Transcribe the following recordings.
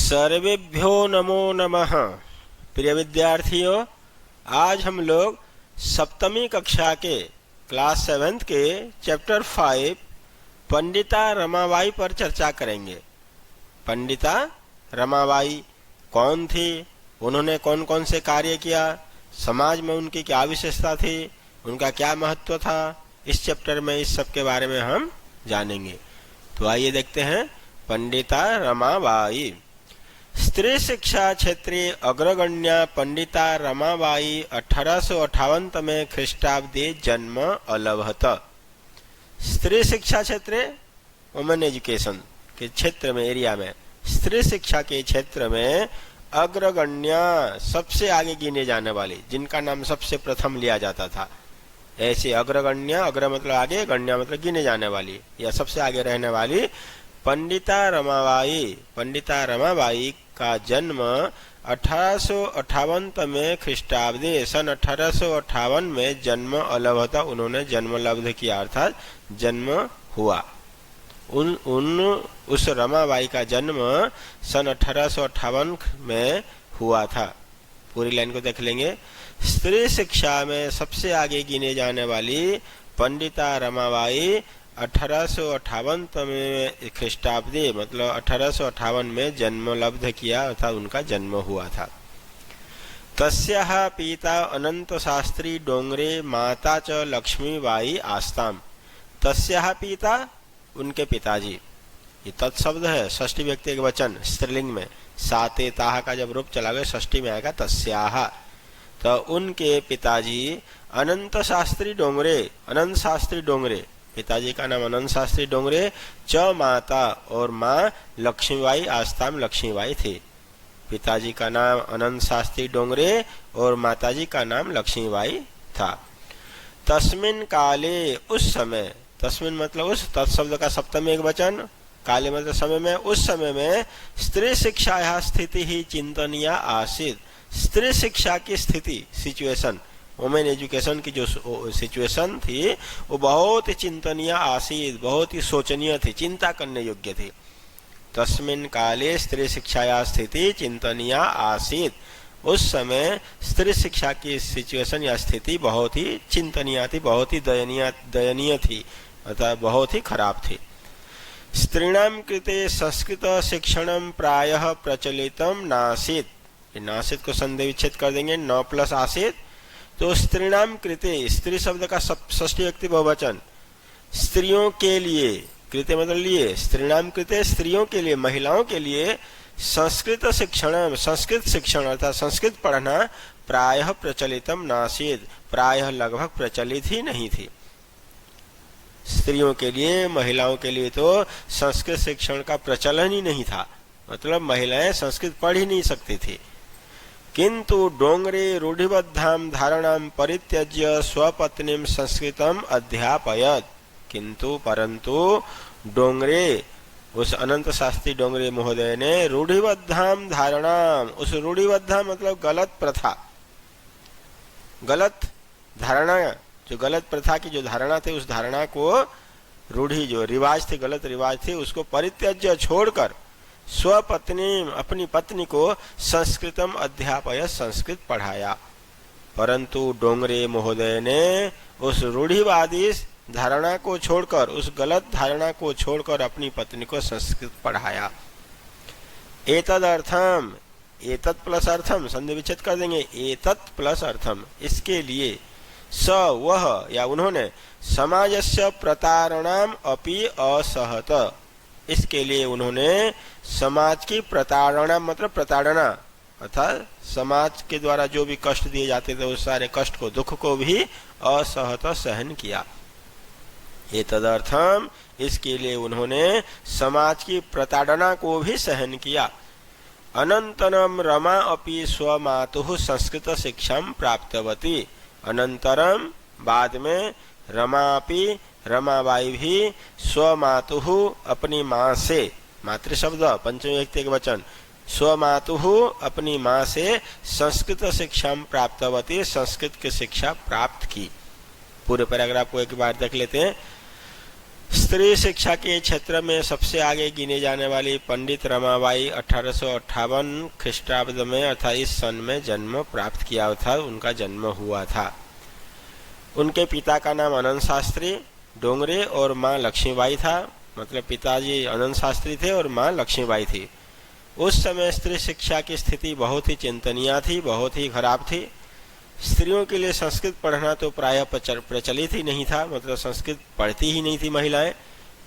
सर्वेभ्यो नमो नमः। प्रिय विद्यार्थियों, आज हम लोग सप्तमी कक्षा के क्लास 7 के चैप्टर 5 पंडिता रमाबाई पर चर्चा करेंगे। पंडिता रमाबाई कौन थी, उन्होंने कौन कौन से कार्य किया, समाज में उनकी क्या विशेषता थी, उनका क्या महत्व था, इस चैप्टर में इस सब के बारे में हम जानेंगे। तो आइए देखते हैं। पंडिता रमाबाई। स्त्री शिक्षा क्षेत्रे अग्रगण्या पंडिता रमाबाई 1858 में ख्रीष्टाब्दे जन्म अलभत। स्त्री शिक्षा क्षेत्र वुमेन एजुकेशन के क्षेत्र में, एरिया में, स्त्री शिक्षा के क्षेत्र में अग्रगण्या सबसे आगे गिने जाने वाली, जिनका नाम सबसे प्रथम लिया जाता था, ऐसे अग्रगण्या, अग्र मतलब आगे, गण्या मतलब गिने जाने वाली या सबसे आगे रहने वाली पंडिता रमाबाई। पंडिता रमाबाई का जन्म 1858 में ख्रीष्टाब्दे सन 1858 में जन्म अलभत, उन्होंने जन्म लब्ध किया, अर्थात जन्म हुआ। उस रमाबाई का जन्म सन 1858 में हुआ था। पूरी लाइन को देख लेंगे। स्त्री शिक्षा में सबसे आगे गिने जाने वाली पंडिता रमाबाई 1858 में ख्रीष्टाब्दे मतलब 1858 में जन्म लब्ध किया, अर्थात उनका जन्म हुआ था। तस्याः पिता अनंत शास्त्री डोंगरे, माता च लक्ष्मीबाई आस्ताम। तस्याः पिता उनके पिताजी, ये तत्शब्द है, षष्ठी व्यक्ति एक वचन स्त्रीलिंग में, साते ताह का जब रूप चला गया षष्ठी में आएगा तस्याः। तो उनके पिताजी अनंत शास्त्री डोंगरे, अनंत शास्त्री डोंगरे, पिताजी का नाम अनंत शास्त्री डोंगरे, च माता और माँ लक्ष्मीबाई आस्ताम लक्ष्मीबाई थे। पिताजी का नाम अनंत शास्त्री डोंगरे और माताजी का नाम लक्ष्मीबाई था। तस्मिन काले, उस समय, तस्मिन मतलब उस, तत्शब्द का सप्तमी एक वचन, काले मतलब समय में, उस समय में स्त्री शिक्षा स्थिति ही चिंतनीय आसीत। स्त्री शिक्षा की स्थिति, सिचुएशन, वुमेन एजुकेशन की जो सिचुएशन थी वो बहुत ही चिंतनीय आसीत, बहुत ही शोचनीय थी, चिंता करने योग्य थी। तस्मिन काले स्त्री शिक्षा स्थिति चिंतनीय आसीत। उस समय स्त्री शिक्षा की सिचुएशन या स्थिति बहुत ही चिंतनीय थी, बहुत ही दयनीय थी, अर्थात बहुत ही खराब थी। स्त्रीणाम कृते संस्कृत शिक्षणम प्रायः प्रचलितम नासीत। नासीत को संधि विच्छेद कर देंगे, न प्लस आसीत। तो स्त्रीणाम कृते, स्त्री शब्द का षष्ठी व्यक्ति बहुवचन, स्त्रियों के लिए, कृते मतलब लिए, स्त्रीणाम कृते स्त्रियों के लिए, महिलाओं के लिए संस्कृत शिक्षण, संस्कृत शिक्षण अर्थात संस्कृत पढ़ना प्रायः प्रचलितम नासीत, प्रायः लगभग प्रचलित ही नहीं थी। स्त्रियों के लिए, महिलाओं के लिए तो संस्कृत शिक्षण का प्रचलन ही नहीं था, मतलब महिलाएं संस्कृत पढ़ ही नहीं सकती थी। किंतु डोंगरे रूढ़िबद्धाम धारणाम परित्यज्य स्वपत्नीम संस्कृतम अध्यापयत। किंतु परंतु डोंगरे, उस अनंत शास्त्री डोंगरे महोदय ने रूढ़िबद्धाम धारणाम, उस रूढ़िबद्धाम मतलब गलत प्रथा, गलत धारणा, जो गलत प्रथा की जो धारणा थी, उस धारणा को, रूढ़ी जो रिवाज थे, गलत रिवाज थे, उसको परित्यज्य छोड़कर स्वपत्नी, अपनी पत्नी को संस्कृतम अध्यापय, संस्कृत पढ़ाया। परंतु डोंगरे महोदय ने उस रूढ़िवादी धारणा को छोड़कर, उस गलत धारणा को छोड़कर अपनी पत्नी को संस्कृत पढ़ाया। एतद अर्थम, एतत् प्लस अर्थम, संधि विच्छेद कर देंगे, एतत् प्लस अर्थम, इसके लिए, स वह या उन्होंने, समाजस्य प्रतारणाम अपि असहत, इसके लिए उन्होंने समाज की प्रताड़ना मतलब प्रताड़ना अर्थात समाज के द्वारा जो भी कष्ट दिए जाते थे उस सारे कष्ट को, दुख को भी असहत सहन किया। ये तदर्थम, इसके लिए उन्होंने समाज की प्रताड़ना को भी सहन किया। अनंतरम रमा अपि स्वमातुः संस्कृत शिक्षा प्राप्तवती। अनंतरम बाद में रमापि, रमाबाई भी स्वमातुः अपनी माँ से, मातृ शब्द पंचमी व्यक्ति के वचन, स्वमातुः अपनी माँ से संस्कृत शिक्षा प्राप्तवती, संस्कृत की शिक्षा प्राप्त की। पूरे पैराग्राफ को एक बार देख लेते हैं। स्त्री शिक्षा के क्षेत्र में सबसे आगे गिने जाने वाली पंडित रमाबाई 1858 ख्रीष्टाब्द में अर्थात इस सन में जन्म प्राप्त किया था, उनका जन्म हुआ था। उनके पिता का नाम अनंत शास्त्री डोंगरे और माँ लक्ष्मीबाई था, मतलब पिताजी अनंत शास्त्री थे और माँ लक्ष्मीबाई थी। उस समय स्त्री शिक्षा की स्थिति बहुत ही चिंतनीय थी, बहुत ही खराब थी। स्त्रियों के लिए संस्कृत पढ़ना तो प्रायः प्रचलित ही नहीं था, मतलब संस्कृत पढ़ती ही नहीं थी महिलाएं।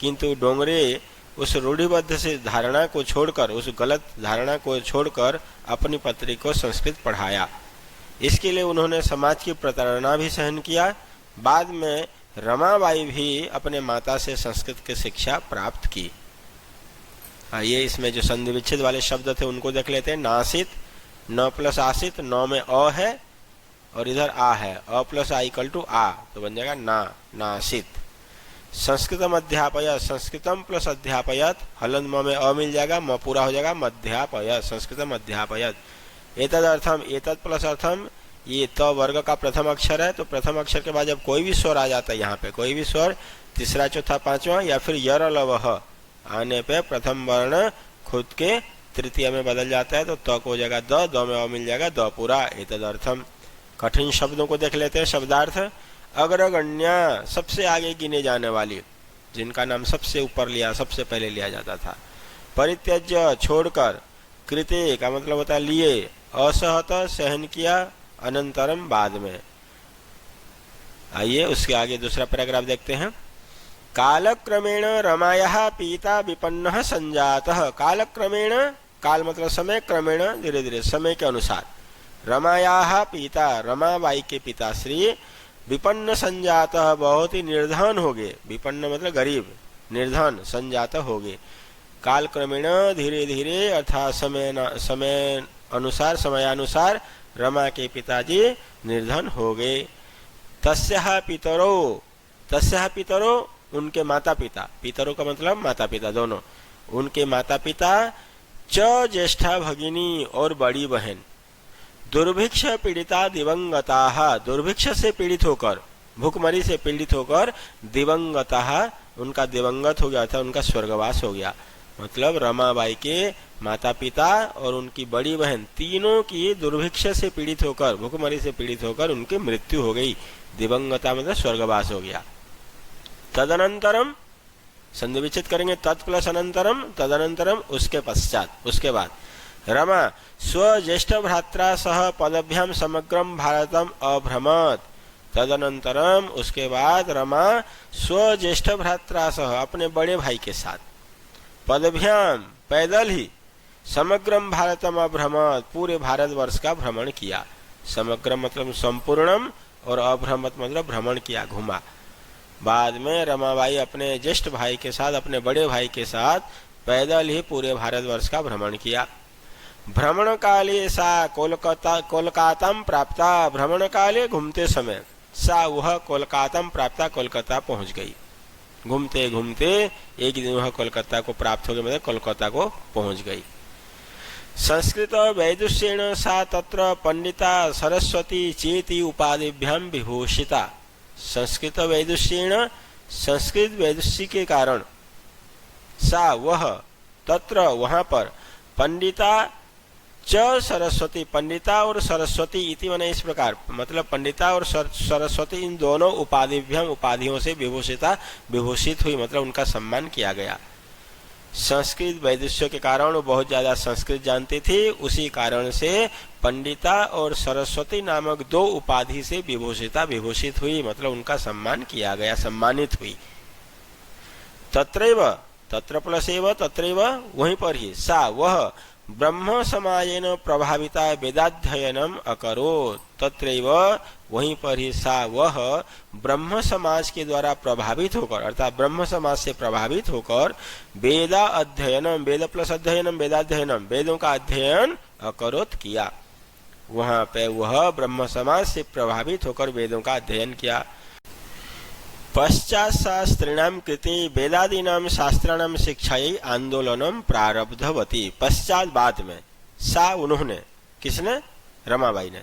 किंतु डोंगरे उस रूढ़िबद्ध से धारणा को छोड़कर, उस गलत धारणा को छोड़कर अपनी पत्नी को संस्कृत पढ़ाया। इसके लिए उन्होंने समाज की प्रताड़ना भी सहन किया। बाद में रमाबाई भी अपने माता से संस्कृत की शिक्षा प्राप्त की। आइए इसमें जो संधि विच्छेद वाले शब्द थे उनको देख लेते हैं। नासित, न प्लस आसित, न में अ है और इधर आ है, अ प्लस आ इक्वल टू आ, तो बन जाएगा ना, नासित। संस्कृतम अध्यापयत, संस्कृतम प्लस अध्यापयत, हलंत म में अ मिल जाएगा, म पूरा हो जाएगा, मध्यापयत, संस्कृतम अध्यापयत। एतद अर्थम, एतद प्लस अर्थम, ये त वर्ग का प्रथम अक्षर है, तो प्रथम अक्षर के बाद जब कोई भी स्वर आ जाता है, यहाँ पे कोई भी स्वर तीसरा चौथा पांचवा या फिर यर लवह आने पे प्रथम वर्ण खुद के तृतीय में बदल जाता है, तो त को हो जाएगा द, द में अ मिल जाएगा, द पूरा। एतद अर्थम। कठिन शब्दों को देख लेते हैं। शब्दार्थ। अग्रगण्या, सबसे आगे गिने जाने वाली, जिनका नाम सबसे ऊपर लिया, सबसे पहले लिया जाता था। परित्यज्य, छोड़कर। कृते का मतलब होता है लिए। असहत, सहन किया। अनंतरम, बाद में। आइए उसके आगे दूसरा पैराग्राफ देखते हैं। कालक्रमेण रमायाः पिता विपन्नः संजातः। कालक्रमेण, काल मतलब समय, क्रमेण धीरे धीरे, समय के अनुसार। रमायाः पिता, रमाबाई के पिता श्री विपन्न संजातः, बहुत ही निर्धन हो गए। विपन्न मतलब गरीब, निर्धन, संजात हो गए। काल क्रमेण, धीरे धीरे अर्थात समय अनुसार, समयानुसार रमा के पिताजी निर्धन हो गए। तस्याः पितरो, तस्याः पितरो उनके माता पिता, पितरों का मतलब माता पिता दोनों, उनके माता पिता च ज्येष्ठा भगिनी और बड़ी बहन। दुर्भिक्ष पीड़िता दिवंगता, दुर्भिक्ष से पीड़ित होकर, भूखमरी से पीड़ित होकर, दिवंगता उनका दिवंगत हो गया था, उनका स्वर्गवास हो गया। मतलब रमाबाई के माता पिता और उनकी बड़ी बहन तीनों की दुर्भिक्ष से पीड़ित होकर, भूखमरी से पीड़ित होकर उनकी मृत्यु हो गई। दिवंगता मतलब स्वर्गवास हो गया। तदनंतरम, संधि विच्छेद करेंगे, तत् प्लस अनंतरम, तदनंतरम उसके पश्चात, उसके बाद। रमा स्वज्येष्ठ भ्रात्रा सह पदभ्याम समग्रम भारतम अभ्रमत। तदनंतरम उसके बाद रमा स्वज्येष्ठ भ्रात्रा सह अपने बड़े भाई के साथ, पदभ्याम पैदल ही, समग्रम भारतम अभ्रमत पूरे भारतवर्ष का भ्रमण किया। समग्र मतलब संपूर्णम और अभ्रमत मतलब भ्रमण किया, घुमा। बाद में रमाबाई अपने ज्येष्ठ भाई के साथ, अपने बड़े भाई के साथ पैदल ही पूरे भारतवर्ष का भ्रमण किया। भ्रमण काले सा कोलकाता प्राप्ता, भ्रमण काले घूमते समय, सा वह कोलकाता प्राप्ता कोलकाता पहुंच गई। घूमते घूमते एक दिन वह कोलकाता को प्राप्त हो गई, मतलब कोलकाता को पहुंच गई। संस्कृत वैदुष्येण सा तत्र पंडिता सरस्वती चेति उपाधिभ्याम विभूषिता। संस्कृत वैदुष्येण, संस्कृत वैदुष्य के कारण, सा वह, तत्र वहां पर, पंडिता च सरस्वती, पंडिता और सरस्वती इति माने इस प्रकार, मतलब पंडिता और सरस्वती इन दोनों उपाधिभ्याम उपाधियों से विभूषिता, विभूषित हुई, मतलब उनका सम्मान किया गया। संस्कृत वैदुष्य के कारण वो बहुत ज्यादा संस्कृत जानती थी, उसी कारण से पंडिता और सरस्वती नामक दो उपाधि से विभूषिता, विभूषित हुई, मतलब उनका सम्मान किया गया, सम्मानित हुई। तत्रैव, तत्र प्लस एव, तत्रैव वहीं पर ही, सा वह ब्रह्म समाजेन प्रभाविता वेदाध्ययनम अकरोत्। तत्रैव वहीं पर ही, सा वह ब्रह्म समाज के द्वारा प्रभावित होकर, अर्थात ब्रह्म समाज से प्रभावित होकर वेदा अध्ययनम, वेद प्लस अध्ययनम वेदाध्ययनम, वेदों का अध्ययन अकरोत् किया। वहां पे वह ब्रह्म समाज से प्रभावित होकर वेदों का अध्ययन किया। पश्चात शास्त्रिणाम कृते वेदादीनाम शास्त्राणाम शिक्षायै आंदोलनम प्रारब्धवती। पश्चात बाद में, सा उन्होंने, किसने? रमाबाई ने।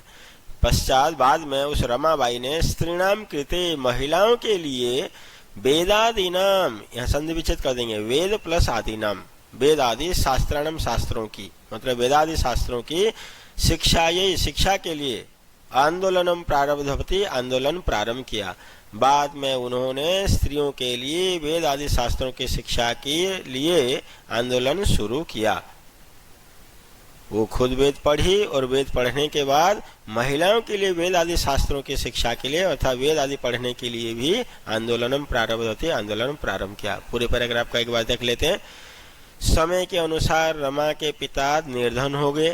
पश्चात बाद में उस रमाबाई ने स्त्रीणाम कृते महिलाओं के लिए वेदादि नाम, यहाँ संधि विच्छेद कर देंगे, वेद प्लस आदि नाम, वेद आदि शास्त्राणाम शास्त्रों की, मतलब वेदादि शास्त्रों की शिक्षा, ये शिक्षा के लिए आंदोलनम प्रारब्धवती, आंदोलन प्रारंभ किया। बाद में उन्होंने स्त्रियों के लिए वेद आदि शास्त्रों की शिक्षा के लिए आंदोलन शुरू किया। वो खुद वेद पढ़ी और वेद पढ़ने के बाद महिलाओं के लिए वेद आदि शास्त्रों की शिक्षा के लिए अर्थात वेद आदि पढ़ने के लिए भी आंदोलनम प्रारब्धवती, आंदोलन प्रारंभ किया। पूरे पैराग्राफ का एक बार देख लेते हैं। समय के अनुसार रमा के पिता निर्धन हो गए,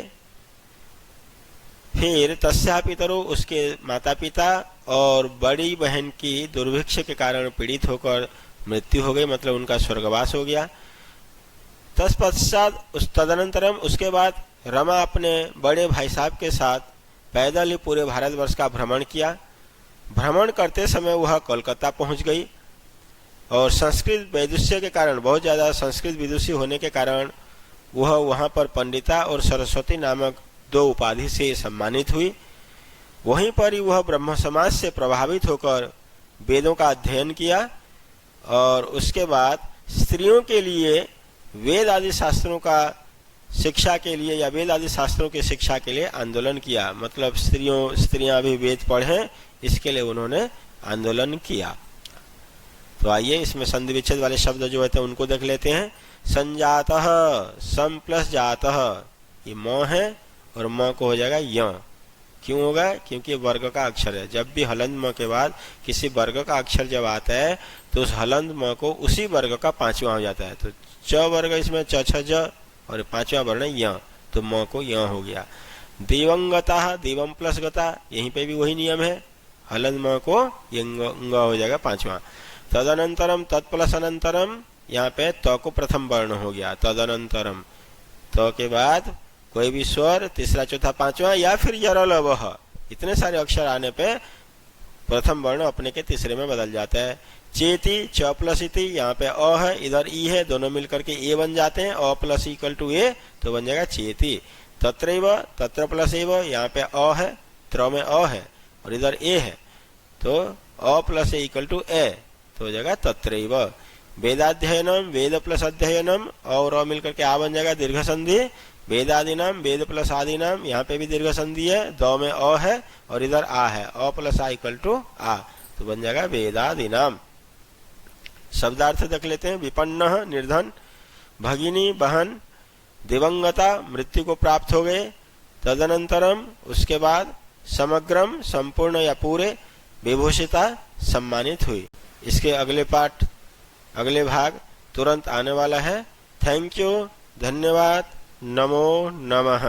फिर तस्या पितरो, उसके माता पिता और बड़ी बहन की दुर्भिक्ष के कारण पीड़ित होकर मृत्यु हो गई, मतलब उनका स्वर्गवास हो गया। तत्पश्चात तदनंतरम, उसके बाद रमा अपने बड़े भाई साहब के साथ पैदल ही पूरे भारतवर्ष का भ्रमण किया। भ्रमण करते समय वह कोलकाता पहुंच गई और संस्कृत वैदुष्य के कारण, बहुत ज़्यादा संस्कृत विदुषी होने के कारण वह वहां पर पंडिता और सरस्वती नामक 2 उपाधि से सम्मानित हुई। वहीं पर ही वह ब्रह्म समाज से प्रभावित होकर वेदों का अध्ययन किया और उसके बाद स्त्रियों के लिए वेद आदि शास्त्रों का शिक्षा के लिए या वेद आदि शास्त्रों की शिक्षा के लिए आंदोलन किया, मतलब स्त्रियां भी वेद पढ़ें, इसके लिए उन्होंने आंदोलन किया। तो आइए इसमें संधि विच्छेद वाले शब्द जो होते हैं उनको देख लेते हैं। संजातः, सम प्लस जातः, ये म है और म को हो जाएगा य। क्यों होगा? क्योंकि वर्ग का अक्षर है। जब भी हलंत म के बाद किसी वर्ग का अक्षर जब आता है तो उस हलंत म को उसी वर्ग का 5वां हो जाता है। तो च वर्ग इसमें च छ ज और 5वां वर्ण य, तो म को य हो गया। दिवंगता, दिवम प्लस गता, यहीं पे भी वही नियम है, हलंत म को यंग हो जाएगा 5वां। तदनंतरम, तत्प्लस अनंतरम, यहाँ पे त को प्रथम वर्ण हो गया। तदनंतरम, त के बाद कोई भी स्वर, तीसरा चौथा पांचवा या फिर यरल वह, इतने सारे अक्षर आने पे प्रथम वर्ण अपने के तीसरे में बदल जाता है। चेति, च प्लस इति, यहाँ पे अ है, इधर ई है, दोनों मिलकर के ए बन जाते हैं। अ प्लस इक्वल टू ए, तो बन जाएगा चेति। तत्रैव, तत्र प्लस एव, यहाँ पे अ है, त्र में अ है और इधर ए है, तो अ प्लस ए इक्वल टू ए, तो हो जाएगा तत्रैव। वेदाध्ययनम, वेद प्लस अध्ययनम, और अ मिलकर के आ बन जाएगा दीर्घ संधि। वेदादिनाम, वेद प्लस आदिनाम, यहाँ पे भी दीर्घ संधि है, द में अ है और इधर आ है, अ प्लस आ इक्वल टू आ, तो बन जाएगा वेदादिनाम। शब्दार्थ देख लेते हैं। विपन्न, निर्धन, भगिनी, बहन, दिवंगता, मृत्यु को प्राप्त हो गए। तदनंतरम, उसके बाद समग्रम, संपूर्ण या पूरे, विभूषिता, सम्मानित हुई। इसके अगले पाठ, अगले भाग तुरंत आने वाला है। थैंक यू, धन्यवाद, नमो नमः।